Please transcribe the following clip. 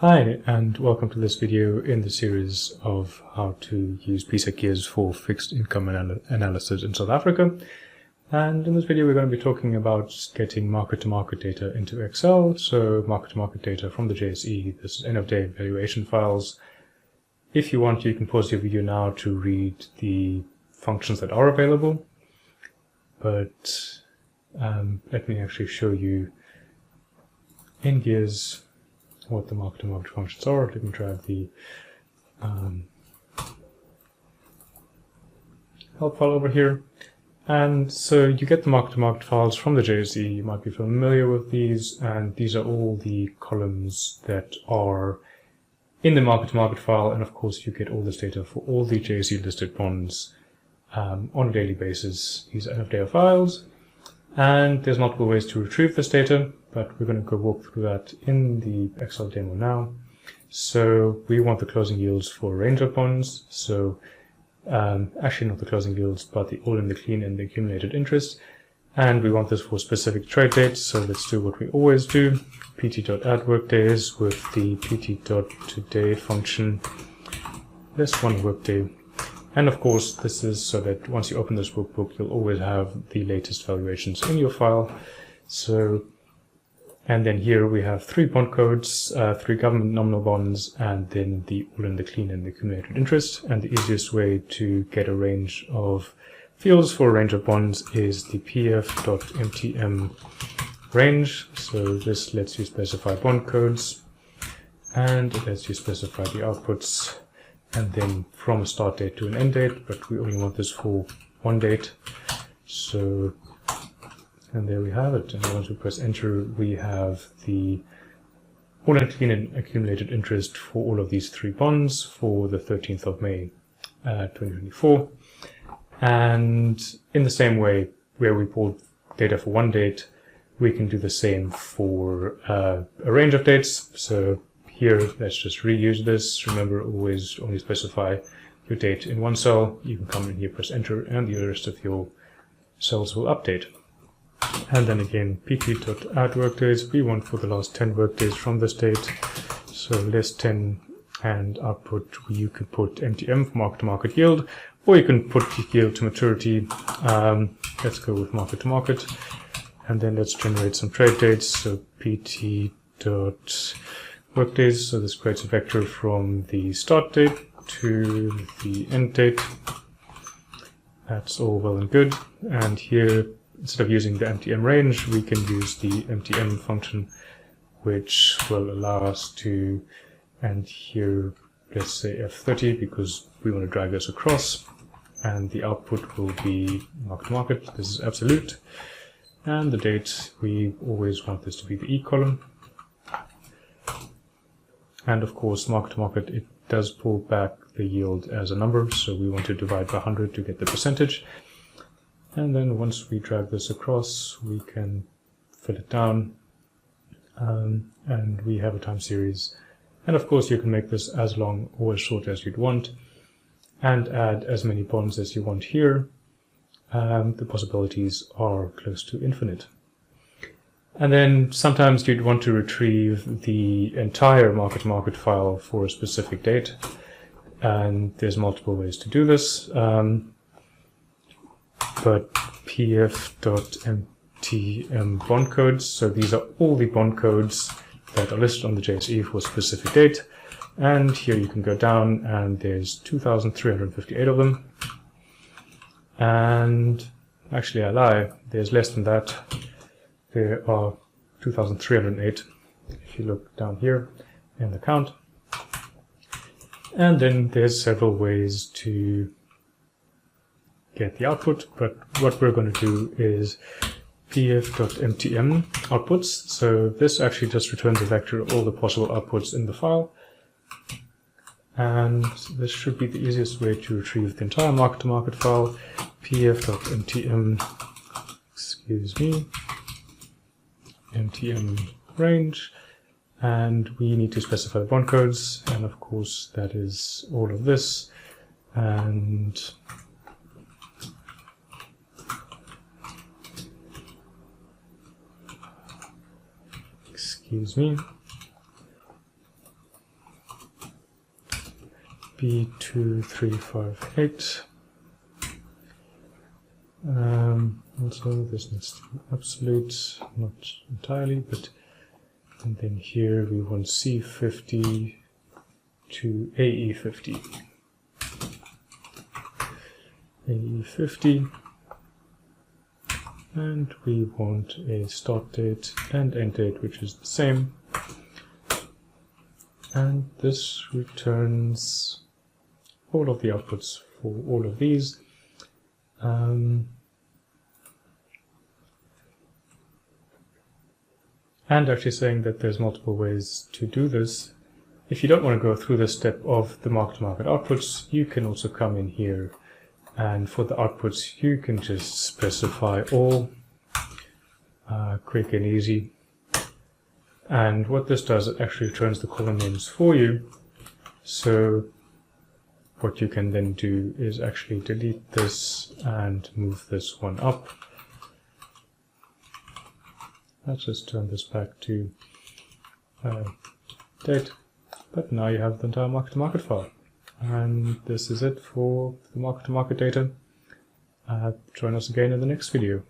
Hi, and welcome to this video in the series of how to use PSec GEARS for fixed income analysis in South Africa. And in this video we're going to be talking about getting market-to-market data into Excel. So market-to-market data from the JSE, this is end-of-day valuation files. If you want, you can pause your video now to read the functions that are available. But let me actually show you in GEARS what the market-to-market functions are. Let me drag the help file over here. And so you get the market-to-market files from the JSE. You might be familiar with these, and these are all the columns that are in the market-to-market file. And of course, you get all this data for all the JSE listed bonds on a daily basis. These are end-of-day files, and there's multiple ways to retrieve this data, but we're going to go walk through that in the Excel demo now. So we want the closing yields for a range of bonds. So actually not the closing yields, but the all-in, the clean, and the accumulated interest. And we want this for specific trade dates. So let's do what we always do. pt.add workdays with the pt.today function, less one workday. And of course, this is so that once you open this workbook, you'll always have the latest valuations in your file. So, and then here we have 3 bond codes, 3 government nominal bonds, and then the all-in, the clean, and the accumulated interest. And the easiest way to get a range of fields for a range of bonds is the pf.mtm range. So this lets you specify bond codes, and it lets you specify the outputs, and then from a start date to an end date, but we only want this for one date. So, and there we have it. And once we press enter, we have the all-in, clean, and accumulated interest for all of these 3 bonds for the 13th of May 2024. And in the same way, where we pulled data for one date, we can do the same for a range of dates. So here, let's just reuse this. Remember, always only specify your date in one cell. You can come in here, press enter, and the rest of your cells will update. And then again, pt.add workdays. We want for the last 10 workdays from this date. So less 10, and output, you could put MTM for market-to-market yield, or you can put yield to maturity. Let's go with market-to-market. And then let's generate some trade dates. So pt.workdays. So this creates a vector from the start date to the end date. That's all well and good. And here, instead of using the MTM range, we can use the MTM function, which will allow us to, and here, let's say F30, because we want to drag this across, and the output will be market-to-market. This is absolute. And the date, we always want this to be the E column. And of course, market-to-market, it does pull back the yield as a number, so we want to divide by 100 to get the percentage. And then once we drag this across, we can fill it down, and we have a time series. And of course, you can make this as long or as short as you'd want, and add as many bonds as you want here. The possibilities are close to infinite. And then sometimes you'd want to retrieve the entire market-to-market file for a specific date, and there's multiple ways to do this. But pf.mtm bond codes, so these are all the bond codes that are listed on the JSE for a specific date. And here you can go down, and there's 2,358 of them. And actually I lie, there's less than that. There are 2,308 if you look down here in the count. And then there's several ways to get the output, but what we're going to do is pf.mtm outputs. So this actually just returns a vector of all the possible outputs in the file. And this should be the easiest way to retrieve the entire market-to-market file. pf.mtm, MTM range, and we need to specify the bond codes, and of course that is all of this. And excuse me. B2358. Also this needs to be absolute, not entirely, but, and then here we want C50 to AE50. AE50, and we want a start date and end date which is the same, and this returns all of the outputs for all of these. And actually saying that there's multiple ways to do this. If you don't want to go through the step of the mark-to-market outputs, you can also come in here, and for the outputs you can just specify all, quick and easy. And what this does, it actually returns the column names for you. So what you can then do is actually delete this and move this one up. Let's just turn this back to date. But now you have the entire market-to-market file. And this is it for the market-to-market data. Join us again in the next video.